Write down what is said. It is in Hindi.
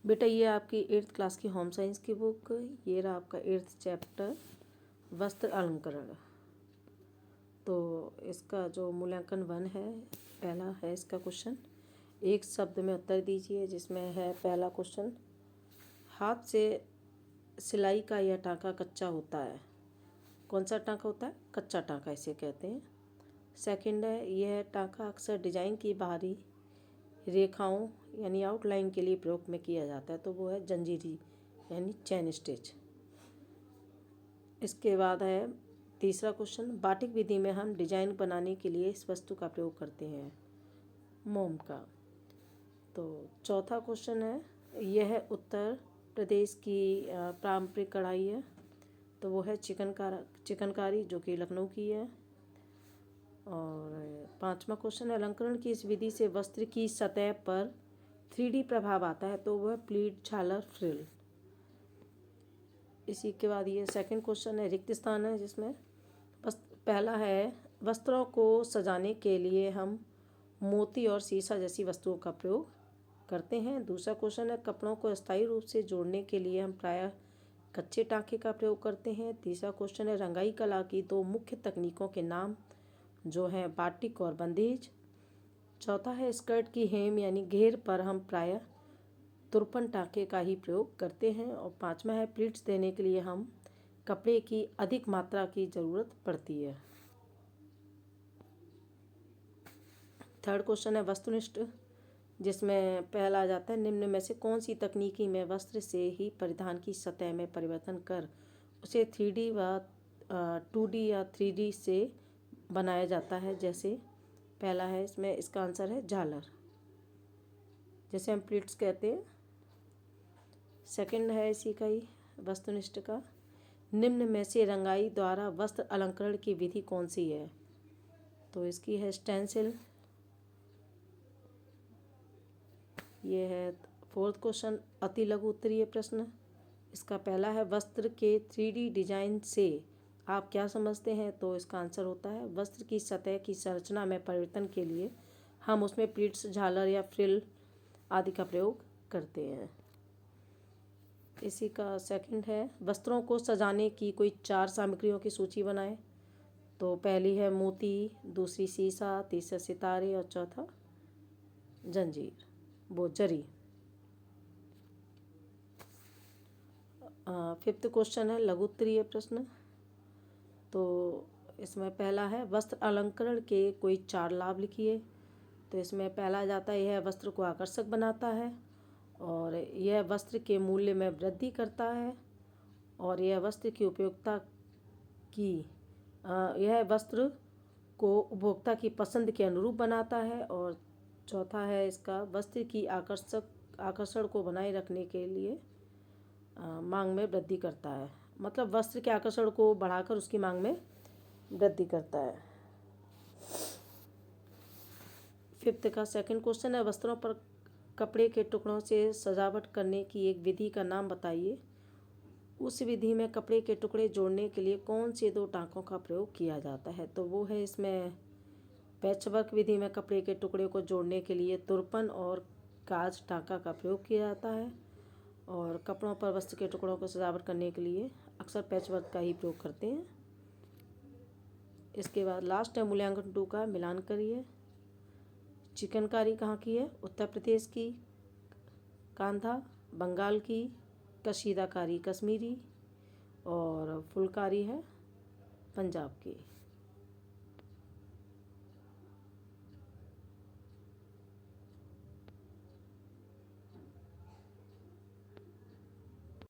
बेटा ये आपकी 8th क्लास की होम साइंस की बुक, ये रहा आपका 8th चैप्टर वस्त्र अलंकरण। तो इसका जो मूल्यांकन 1 है, पहला है इसका क्वेश्चन, एक शब्द में उत्तर दीजिए। जिसमें है पहला क्वेश्चन, हाथ से सिलाई का यह टाँका कच्चा होता है। कौन सा टाँका होता है? कच्चा टाँका इसे कहते हैं। सेकंड है, यह टाँका अक्सर डिजाइन की बाहरी रेखाओं यानी आउटलाइन के लिए प्रयोग में किया जाता है, तो वो है जंजीरी यानी चैन स्टिच। इसके बाद है तीसरा क्वेश्चन, बाटिक विधि में हम डिजाइन बनाने के लिए इस वस्तु का प्रयोग करते हैं, मोम का। तो चौथा क्वेश्चन है, यह उत्तर प्रदेश की पारंपरिक कढ़ाई है, तो वो है चिकनकारी जो कि लखनऊ की है। और पांचवा क्वेश्चन है, अलंकरण की इस विधि से वस्त्र की सतह पर 3D प्रभाव आता है, तो वह प्लीट, झालर, फ्रिल। इसी के बाद ये सेकंड क्वेश्चन है, रिक्त स्थान है जिसमें पहला है, वस्त्रों को सजाने के लिए हम मोती और सीसा जैसी वस्तुओं का प्रयोग करते हैं। दूसरा क्वेश्चन है, कपड़ों को स्थायी रूप से जोड़ने के लिए हम प्रायः कच्चे टाँके का प्रयोग करते हैं। तीसरा क्वेश्चन है, रंगाई कला की दो मुख्य तकनीकों के नाम जो हैं बाटिक और बंदेज। चौथा है, स्कर्ट की हेम यानी घेर पर हम प्रायः तुरपन टाँके का ही प्रयोग करते हैं। और पांचवा है, प्लीट्स देने के लिए हम कपड़े की अधिक मात्रा की ज़रूरत पड़ती है। थर्ड क्वेश्चन है वस्तुनिष्ठ, जिसमें पहला आ जाता है, निम्न में से कौन सी तकनीकी में वस्त्र से ही परिधान की सतह में परिवर्तन कर उसे 3D व 2D या 3D से बनाया जाता है। जैसे पहला है, इसमें इसका आंसर है झालर, जैसे हम प्लीट्स कहते हैं। सेकंड है इसी का ही वस्तुनिष्ठ का, निम्न में से रंगाई द्वारा वस्त्र अलंकरण की विधि कौन सी है? तो इसकी है स्टेंसिल। ये है फोर्थ क्वेश्चन, अति लघु उत्तरीय प्रश्न। इसका पहला है, वस्त्र के 3D डिजाइन से आप क्या समझते हैं? तो इसका आंसर होता है, वस्त्र की सतह की संरचना में परिवर्तन के लिए हम उसमें प्लीट्स, झालर या फ्रिल आदि का प्रयोग करते हैं। इसी का सेकंड है, वस्त्रों को सजाने की कोई 4 सामग्रियों की सूची बनाएं। तो पहली है मोती, दूसरी सीसा, तीसरा सितारे और चौथा जंजीर, वो जरी। फिफ्थ क्वेश्चन है लघु उत्तरीय प्रश्न। तो इसमें पहला है, वस्त्र अलंकरण के कोई 4 लाभ लिखिए। तो इसमें पहला जाता है, यह वस्त्र को आकर्षक बनाता है, और यह वस्त्र के मूल्य में वृद्धि करता है, और यह वस्त्र की उपयोगिता की यह वस्त्र को उपभोक्ता की पसंद के अनुरूप बनाता है। और चौथा है इसका, वस्त्र की आकर्षण को बनाए रखने के लिए मांग में वृद्धि करता है, मतलब वस्त्र के आकर्षण को बढ़ाकर उसकी मांग में वृद्धि करता है। फिफ्थ का सेकंड क्वेश्चन है, वस्त्रों पर कपड़े के टुकड़ों से सजावट करने की एक विधि का नाम बताइए। उस विधि में कपड़े के टुकड़े जोड़ने के लिए कौन से 2 टाँकों का प्रयोग किया जाता है? तो वो है इसमें पैचवर्क विधि में कपड़े के टुकड़े को जोड़ने के लिए तुरपन और काज टाँका का प्रयोग किया जाता है, और कपड़ों पर वस्त्र के टुकड़ों को सजावट करने के लिए अक्सर पैचवर्क का ही प्रयोग करते हैं। इसके बाद लास्ट है मूल्यांकन 2 का, मिलान करिए। चिकनकारी कहाँ की है? उत्तर प्रदेश की। कांधा बंगाल की। कशीदाकारी कश्मीरी, और फुलकारी है पंजाब की।